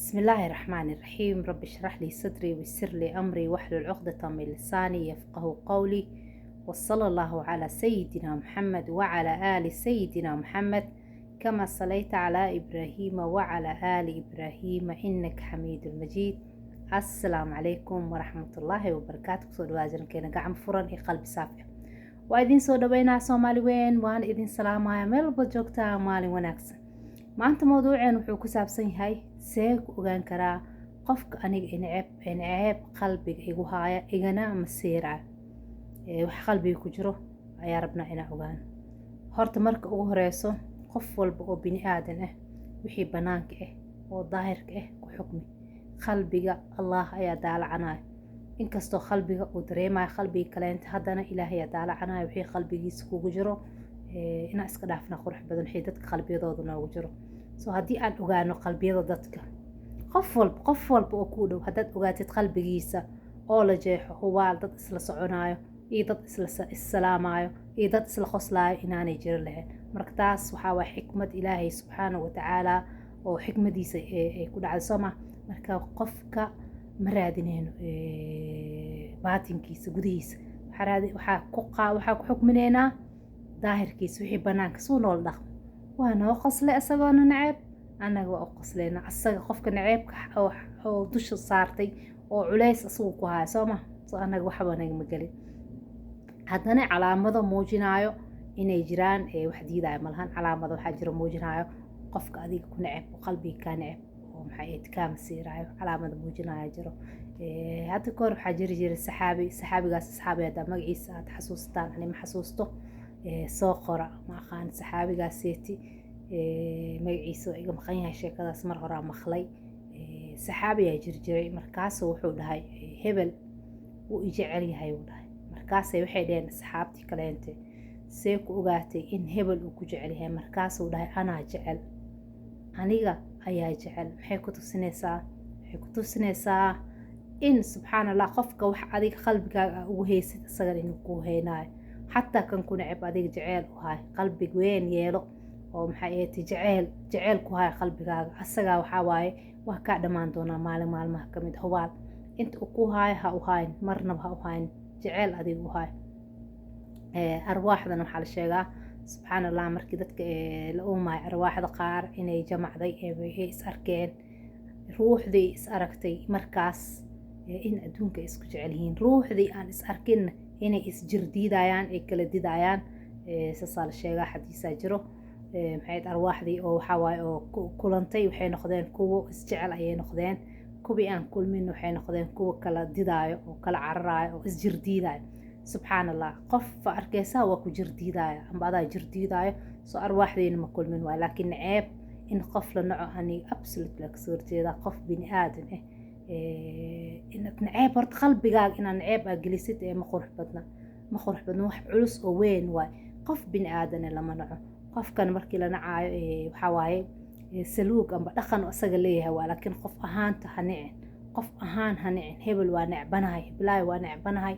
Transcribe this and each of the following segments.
بسم الله الرحمن الرحيم. رب اشرح لي صدري ويسر لي أمري واحلل عقدة من لساني يفقه قولي. وصلى الله على سيدنا محمد وعلى آل سيدنا محمد كما صليت على إبراهيم وعلى آل إبراهيم إنك حميد مجيد. السلام عليكم ورحمة الله وبركاته. سود واجن كنا قاعد فرن قلب صافي وإذن سود بينا سومالي وين وأنا إذن سلام يا ميل بجوكتا مالي ونكسن. maanta mawduuceen wuxuu ku saabsan yahay see ku ogaan karaa qofka aniga inceeb qalbiga igu haaya igana masiira wax qalbiga ku jiro ayaa rabnaa inaan ogaano. horta marka ugu horeyso qof walba oo bini aadan ah wixii banaanka ah oo daahirka ah ku xukmi. qalbiga allah ayaa daalacanayo, inkastoo qalbiga uu dareemayo qalbiga kaleenta, haddana ilaahay ayaa daalacanayo wixii qalbigiisa kugu jiro. inaan iska dhaafna qurux badan wixii dadka qalbiyadooda noogu jiro. soo haddii aan ogaano qalbiyada dadka, qof walba oo kuu dhow haddaad ogaatid qalbigiisa oo la jeexo hubaal dad isla soconayo iyo dad issalaamayo iyo dad isla qoslaayo inaanay jiro lahayn. marka taas waxaa waa xikmad ilaahay subxaanahu watacaala oo xikmadiisa ay ku dhacday sooma. marka qofka ma raadineyno baatinkiisa gudihiisa, waxaa ku xukmineynaa daahirkiisa wixii banaanka suu nool dhaqmo. waa noo qosle isagoona naceeb, annaga waa u qosleyna asaga qofka naceebka oo dusha saartay oo culays isagu ku haya sooma. soo annaga waxba nagama gelin. haddana calaamado muujinayo inay jiraan wax diidaya malahan. calaamado waxaa jira muujinayo qofka adiga ku naceeb oo qalbiga kaa naceeb oo maxay kaa masiiraayo, calaamado muujinayo jiro. hadda kahor waxaa jiri jiray saxaabigaas hadda magaciisa aad xasuustaan, ani ma xasuusto. soo qora ma aqaan saxaabigaas seeti magaciisa iga maqan yahay. sheekadaas mar horaa maqlay. saxaabiyaa jirjiray, markaasuu wuxuu dhahay hebel wuu i jecel yahay uu dhahay. markaasay waxay dhaheen asxaabtii kaleente see ku ogaatay in hebel uu ku jecel yahay? markaasuu dhahay anaa jecel, aniga ayaa jecel. maxay ku tusinaysaa in subxaan allah qofka wax adiga qalbigaaga ugu haysid isagan inuu kuu haynaayo. xataa kan ku neceb adiga jeceel u haay qalbig weyn yeelo oo maxay jeceel ku haay qalbigaaga. asagaa waxaa waaye waa kaa dhammaan doonaa maalin maalmaha ka mid hubaal. inta uu ku haayo ha u haayin, marnaba ha u haayin, jeceel adiga u haay. arwaaxdan waxaa la sheegaa subxaan allah markii dadka la uumayo arwaaxda qaar inay jamacday ay is arkeen, ruuxdii is aragtay markaas in adduunka ay isku jecel yihiin. ruuxdii aan is arkinna inay isjirdiidayaan ay kala didayaan. saasaa la sheegaa, xadiisaa jiro. maxay arwaaxdii oo waxaa waaye oo kulantay waxay noqdeen kuwo isjecel ayay noqdeen. kuwii aan kulmin waxay noqdeen kuwo kala didaayo oo kala cararaayo oo isjirdiidaayo. subxaan allah qof arkeysaa waa ku jirdiidaya amba adaa jirdiidaayo. soo arwaaxdiina ma kulmin waayo. laakiin naceeb in qof la naco aniga absolutely kasoo horjeedaa. qof bini aadan ah inaad naceeb horta qalbigaaga inaad naceeb aa gelisid ma qurux badna. wax culus oo weyn waay. qof bini aadan lama naco. qofkan markii la nacaayo waxaa waaye saluug amba dhaqan isaga leeyahay waa. laakiin qof ahaanta ha nicin, qof ahaan ha nicin. hebel waa necbanahay, heblaay waa necbanahay,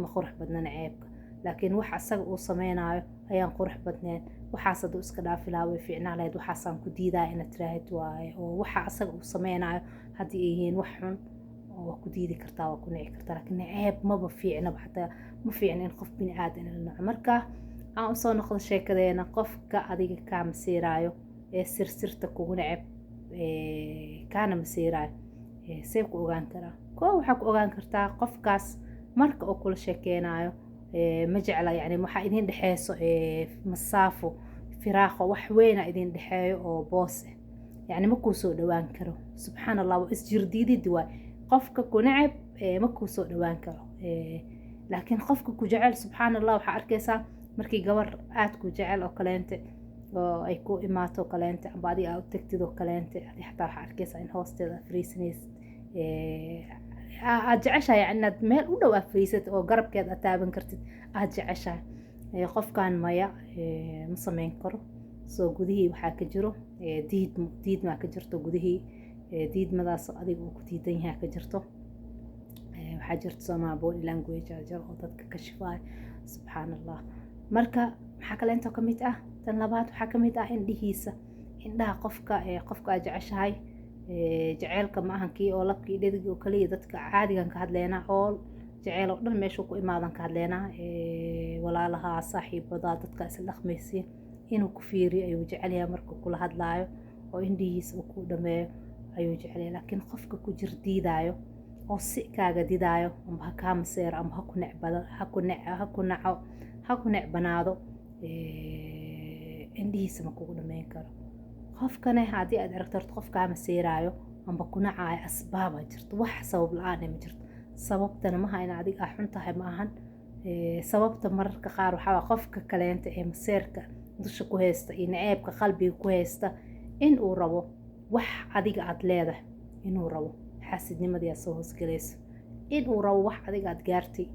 ma qurux badna naceebka. laakiin wax asaga uu sameynaayo ayaan qurux badneen. waxaas hadduu iska dhaafi lahaa way fiicnaan lahayd. waxaasaan ku diidaa inaad tiraahid waaye. oo waxa asaga uu sameynaayo haddii ay yihiin wax xun waa ku diidi kartaa, waa ku nici kartaa. laakiin naceeb maba fiicnaba, xataa ma fiicna in qof bini aadan la naco. marka aan usoo noqdo sheekadeena, qofka adiga kaa masiiraayo ee sirsirta kugu neceb kaana masiiraayo see ku ogaan karaa? waxaa ku ogaan kartaa qofkaas marka uu kula sheekeynayo ma jecla, yani waxaa idin dhexeyso masaafo firaaqo wax weyna idin dhexeeyo oo boos ah, yani ma kuu soo dhawaan karo. subxaan allah waa isjirdiidid waay. qofka ku neceb ma kuu soo dhawaan karo. laakiin qofka ku jecel subxaan allah waxaa arkeysaa markii gabar aad ku jecel oo kaleente oo ay ku imaato kaleente amba adiga aa u tagtid oo kaleente xataa waxaa arkeysaa in hoosteeda fariisanaysid aad jeceshahay, yani inaad meel u dhow aad fariisatid oo garabkeed aad taaban kartid aad jeceshahay. qofkan maya ma sameyn karo. soo gudihii waxaa ka jiro diidmaa ka jirto gudihii. diidmadaas adiga uu ku diidan yahay ka jirto. waxaa jirta somaa body language jar oo dadka ka shifaayo. subxaan allah. marka maxaa kale intoo ka mid ah tan labaad waxaa ka mid ah indhihiisa. indhaha qofka aad jeceshahay jaceylka ma ahan kii oo labkii dhedig oo kaliya dadka caadigan ka hadleynaa oo jaceyl oo dhan meeshuu ku imaadan ka hadleynaa walaalaha saaxiibada dadka isla dhaqmaysiin inuu ku fiiriyo ayuu jecel yahay marka kula hadlaayo oo indhihiisa uu ku dhameeyo ayuu jecel yahay laakiin qofka ku jir diidaayo oo si kaaga didaayo amba ha kaa maseero amba ha ku necbanaado indhihiisa ma kugu dhameyn karo qofkane haddii aad aragto horta qof kaa maseeraayo amba ku nacaayo asbaaba jirto wax sabab la-aan ma jirto sababtana maha in adiga aa xun tahay ma ahan sababta mararka qaar waxaa qofka kaleenta ee maseerka dusha ku haysta iyo naceebka qalbiga ku haysta in uu rabo wax adiga aad leedahay inuu rabo xaasidnimadii aad soo hoosgelayso in uu rabo wax adiga aad gaartay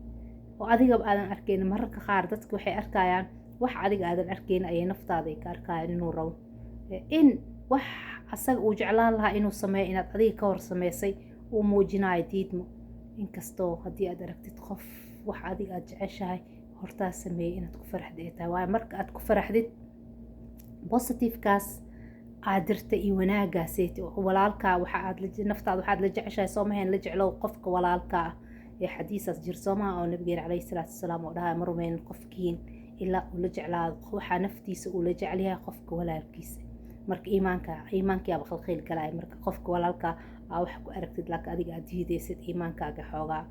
oo adigaba aadan arkayn mararka qaar dadka waxay arkayaan wax adiga aadan arkayn ayay naftaada ay ka arkayaan inuu rabo in wax asaga uu jeclaan lahaa inuu sameeyo inaad adiga ka hor samaysay uu muujinayo diidmo inkastoo haddii aad aragtid qof wax adiga aad jeceshahay hortaa sameeyey inaad ku faraxdid ay tahay waayo marka aad ku faraxdid positivekaas aad dirta iyo wanaagaaseeti walaalkaa naftaada waxaad la jeceshahay soomahayn la jeclow qofka walaalkaa ah ee xadiisaas jir soomaha oo nabigeena calayhi salaatu wasalaam oo dhahay ma rumeynin qofkiin ilaa uu la jeclaado waxaa naftiisa uu la jecelyahay qofka walaalkiisa marka iimaankiyaaba khalkhayl galaya marka qofka walaalkaa aa wax ku aragtid laakiin adiga aad diidaysid iimaankaaga xoogaa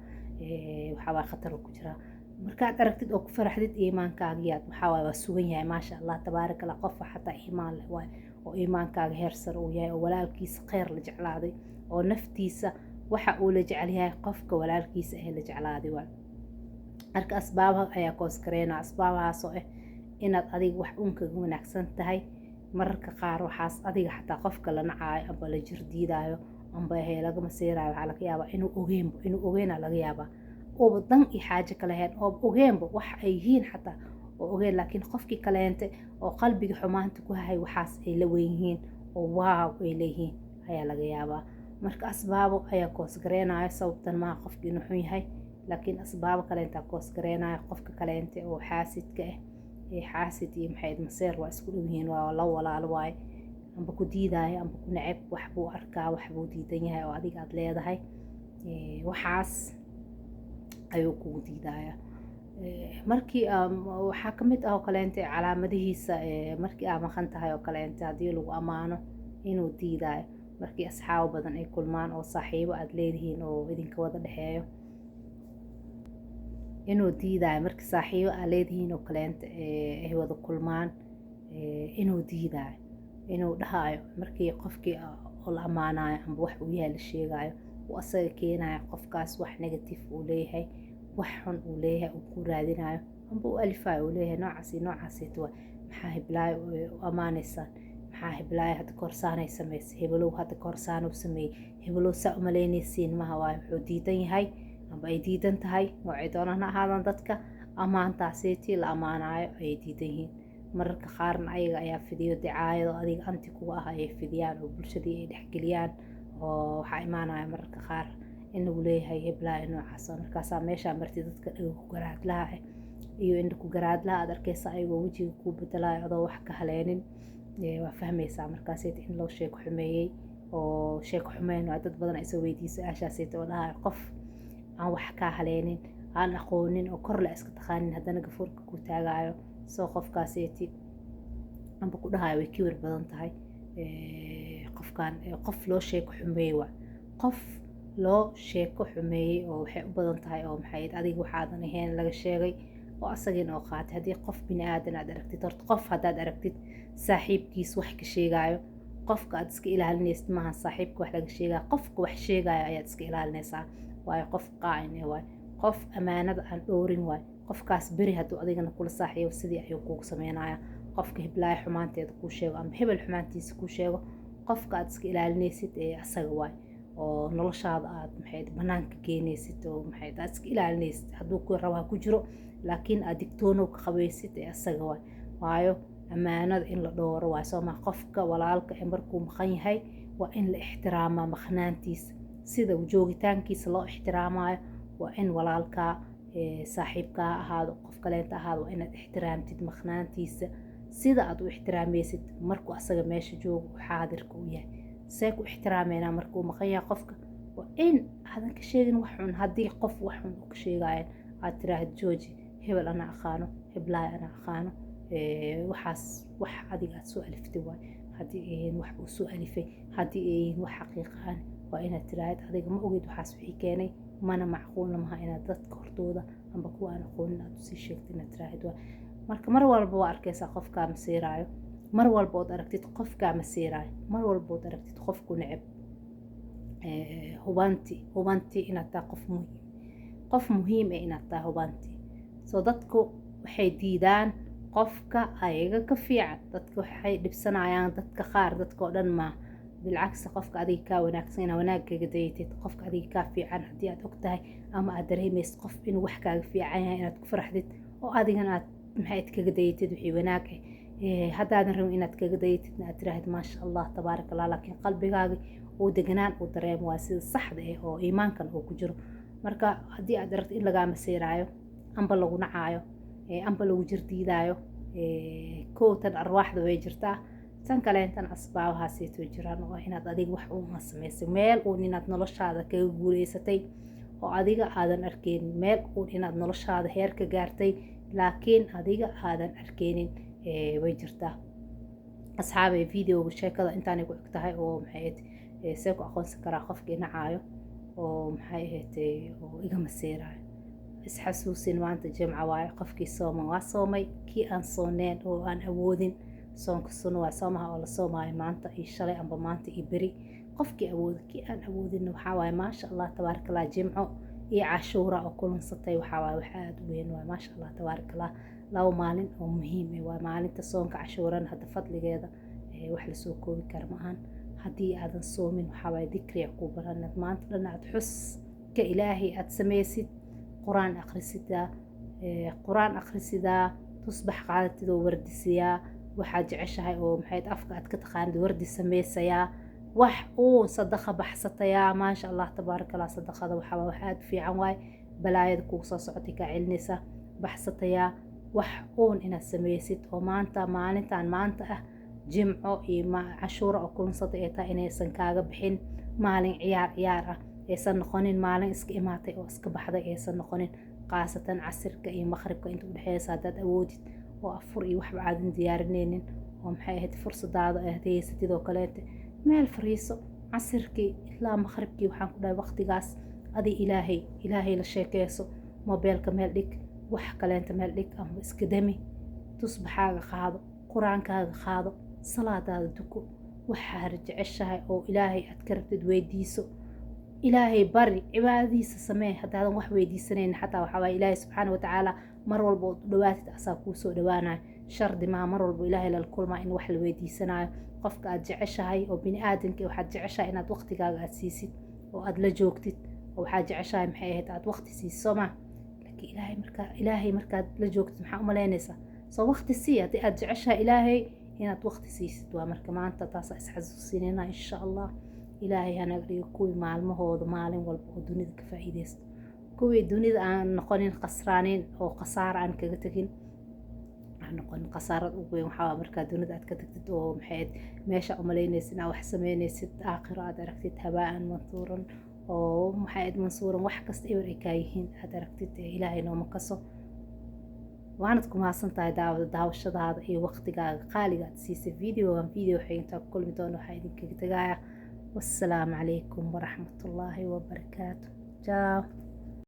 waxaabaa khatar ku jiraa markaad aragtid oo ku faraxdid iimaankaagiyaad waxaawaa waa sugan yahay maasha allah tabaaraka allah qofka xataa iimaan leh waay oo iimaankaaga heer sare uu yahay oo walaalkiisa kheyr la jeclaaday oo naftiisa waxa uu la jecel yahay qofka walaalkiisa ee la jeclaaday waay marka asbaabaha ayaa kooskareyna asbaabahaasoo ah inaad adiga wax unkaga wanaagsan tahay mararka qaar waxaas adiga xataa qofka la nacaayo amba la jirdiidaayo amba laga maseeraayo waxaa laga yaabaa inuu ogeena laga yaabaa ooba dan iyo xaajo kala heen ooba ogeenba wax ay yihiin xataa oo ogeen laakiin qofkii kaleente oo qalbiga xumaanta ku hahay waxaas ay la weyn yihiin oo waaw ay leeyihiin ayaa laga yaabaa marka asbaabo ayaa koosgareynayo sababtan maaha qofka inuu xun yahay laakiin asbaabo kaleentaa koosgareynayo qofka kaleente oo xaasidka ah xaasid iyo maxayd maseer waa isku dhow yihiin waa la walaalo waaye amba ku diidaayo amba ku neceb waxbuu arkaa waxbuu diidan yahay oo adiga aad leedahay waxaas ayuu kugu diidaya markii waxaa ka mid ah oo kaleente calaamadihiisa markii aa maqan tahay oo kaleente haddii lagu ammaano inuu diidaayo markii asxaabo badan ay kulmaan oo saaxiibo aad leedihiin oo idinka wada dhexeeyo inuu diidaayo markii saaxiibo aad leedihiin oo kaleente ay wada kulmaan inuu diidaayo inuu dhahaayo markii qofkii oo la ammaanayo amba wax uu yahay la sheegaayo uu asaga keenayo qofkaas wax negative uu leeyahay wax xun uu leeyahay uu ku raadinayo amba uu alifayo uu leeyahay noocaasiito waa maxaa hiblaayo u ammaanaysaan maxaa hiblaayo hadda koorsaanay samaysay hebelow hadda koorsaanuu sameeyey hebelow saa umalaynaysiin maha waayo wuxuu diidan yahay amba ay diidan tahay noocay doonaan ha ahaadan dadka ammaantaasiitii la ammaanayo ayay diidan yihiin mararka qaarna ayaga ayaa fidiyo dicaayado adiga anti kuga ah ayay fidiyaan oo bulshadii ay dhexgeliyaan oo waxaa imaanaya mararka qaar in lagu leeyahay heblaayo noocaas markaasaa meeshaa marti dadka dhaga ku garaadlaha ah iyo indha ku garaadlaha aad arkaysa ayagoo wejiga kuu bedelayo adoo wax ka haleenin waa fahmaysaa markaaseet in loo sheeko xumeeyey oo sheeko xumeyn waa dad badan aysa weydiisa aashaaseet oo dhahayo qof aan wax kaa haleenin aan aqoonin oo kor la iska taqaanin haddana gafuurka ku taagaayo soo qofkaaseeti amba ku dhahayo way kibir badan tahay qofkaan qof loo sheeko xumeeyey waa qof loo sheeko xumeeyey oo waxay u badan tahay oo maxay adiga waxaadan ahayn laga sheegay oo asagina oo qaatay haddii qof bini aadan aad aragtid horta qof haddaad aragtid saaxiibkiis wax ka sheegaayo qofka aad iska ilaalinaysid maaha saaxiibka wax laga sheegaayo qofka wax sheegaayo ayaad iska ilaalinaysaa waayo qof qaa'in waayo qof ammaanada aan dhowrin waayo qofkaas beri hadduu adigana kula saaxiibo sidii ayuu kugu sameynaya qofka hiblaayo xumaanteeda kuu sheego ama hebel xumaantiisa kuu sheego qofka aad iska ilaalinaysid ee asaga waayo oo noloshaada aad maxayd banaanka keenaysid oo maxayd aad iska ilaalinaysid hadduu ku rabaa ku jiro laakiin aad digtoonow ka qabaysid ee asaga waayo ammaanada in la dhowro waayo sooma qofka walaalka ee markuu maqan yahay waa in la ixtiraamaa maqnaantiisa sida joogitaankiisa loo ixtiraamayo waa in walaalkaa saaxiibka ha ahaado qof kaleenta ahaado waa inaad ixtiraamtid maqnaantiisa sida aad u ixtiraamaysid markuu asaga meesha joogo xaadirka u yahay see ku ixtiraameynaa markuu maqan yahay qofka waa in aadan ka sheegin wax xun haddii qof wax xun uu ka sheegaayan aad tiraahda jooji hebel ana aqaano heblaay ana aqaano waxaas wax adiga aad soo aliftay waay haddii ayin wax uu soo alifay haddii ayin wax xaqiiqaan waa inaad tiraahda adiga ma ogid waxaas wixii keenay mana macquulna maha inaad dadka hortooda amba kuwa aan aqoonin aad usii sheegtay inaad tiraahda waay marka mar walba waa arkaysaa qofkaa masiiraayo mar walba ood aragtid qofkaa masiiraayo mar walba ood aragtid qofku neceb hubanti inaad tahay qof muhiim inaad tahay hubanti soo dadku waxay diidaan qofka ayaga ka fiican dadka waxay dhibsanayaan dadka qaar dadka oo dhan maa bilcagsi qofka adiga kaa wanaagsan inaa wanaaggaga dayatid qofka adiga kaa fiican haddii aad og tahay ama aad dareemaysid qof inuu wax kaaga fiican yahay inaad ku faraxdid oo adigana aad maxayd kaga dayatid wixii wanaag haddaadan rabin inaad kaga dayatidna aad tiraahid maasha allah tabaaraka allah laakiin qalbigaaga uu deganaan uu dareemo waa sida saxda oo iimaankan uu ku jiro marka haddii aad aragto in lagaa masiiraayo amba lagu nacaayo amba lagu jirdiidaayo kowtan arwaaxda way jirtaa tan kaleentan asbaabahaasaytoo jiraan oo inaad adiga wax uuna samaysay meel uun inaad noloshaada kaga guuleysatay oo adiga aadan arkeynin meel uun inaad noloshaada heer ka gaartay laakiin adiga aadan arkeynin way jirtaa asxaabay videoga sheekada intaanay ku eg tahay oo maxay see ku aqoonsan karaa qofkii nacaayo oo maxay ahayd oo iga masiiraayo isxasuusin maanta jimca waayo qofkii sooman waa soomay kii aan sooneen oo aan awoodin soonka suno waa soomaha oo la soomaayo maanta iyo shalay amba maanta iyo beri qofkii awooda kii aan awoodinna waxaa waaye maasha allah tabaarakallah jimco iyo cashuura oo kulansatay waxaa waaye wax aada u weyn waaye maasha allah tabaarakallah laba maalin oo muhiim waa maalinta soonka cashuuran hadda fadligeeda wax lasoo koobi kara ma-aan haddii aadan soomin waxaa waaye dikriya kuu baranad maanta dhan aad xus ka ilaahay aad samaysid qur-aan akhrisidaa tusbax qaadatid oo wardisiyaa waxaad jeceshahay oo maxayd afka aad ka taqaanid wardi samaysayaa wax uun sadaqa baxsatayaa maasha allah tabaaraka allah sadaqada waxaa wax aada fiican waaye balaayada kugu soo socotay kaa celinaysa baxsatayaa wax uun inaad samaysid oo maanta maalintan maanta ah jimco iyo cashuura oo kulansata ee taa inaysan kaaga bixin maalin ciyaar ah aysan noqonin maalin iska imaatay oo iska baxday aysan noqonin qaasatan casirka iyo maqribka inta udhexeysa haddaad awoodid oo afur iyo waxba aadan diyaarinaynin oo maxay ahayd fursadaada aad haysatid oo kaleete meel fariiso casirkii ilaa maqribkii waxaan ku dhahay waqtigaas adi ilaahay la sheekeyso mobeelka meel dhig wax kaleenta meel dhig ama iska dami tusbaxaaga qaado qur-aankaaga qaado salaadaada duko waxaad jeceshahay oo ilaahay aad ka rabtid weydiiso ilaahay bari cibaadadiisa samee haddaadan wax weydiisanayn xataa waxaa waaye ilaahay subxaana watacaala mar walba ood u dhawaatid asaa kuu soo dhawaanayo shardi maa mar walba ilaahay lala kulmaa in wax la weydiisanayo qofka aad jeceshahay oo bini aadamka waxaad jeceshahay inaad waqtigaaga aad siisid oo aad la joogtid oo waxaad jeceshahay maxay ahayd aad waqti siisid soo maa laakiin ilaahay markaad la joogtid maxaa umalaynaysaa soo waqti sii haddii aad jeceshahay ilaahay inaad waqti siisid waa marka maanta taasaa isxasuusinayna insha allah ilaahay hanaga dhigo kuwii maalmahooda maalin walba oo dunida ka faa'iidaysto kuwii dunida aan noqonin khasraanin oo khasaara aan kaga tegin aan noqonin khasaarad ugu weyn waxaa markaa dunida aad ka tagtid oo maxayd meesha umalaynaysid inaad wax samaynaysid aakhiro aad aragtid habaan mansuuran oo maxayd mansuuran wax kasta eber ay kaa yihiin aad aragtid ilaahay nooma kaso waanad ku mahadsan tahay daawashadaada iyo waqtigaaga qaaliga aad siisay video waxay intaa ku kulmi doona waxaa idinkaga tagaaya والسلام عليكم ورحمة الله وبركاته. ciao.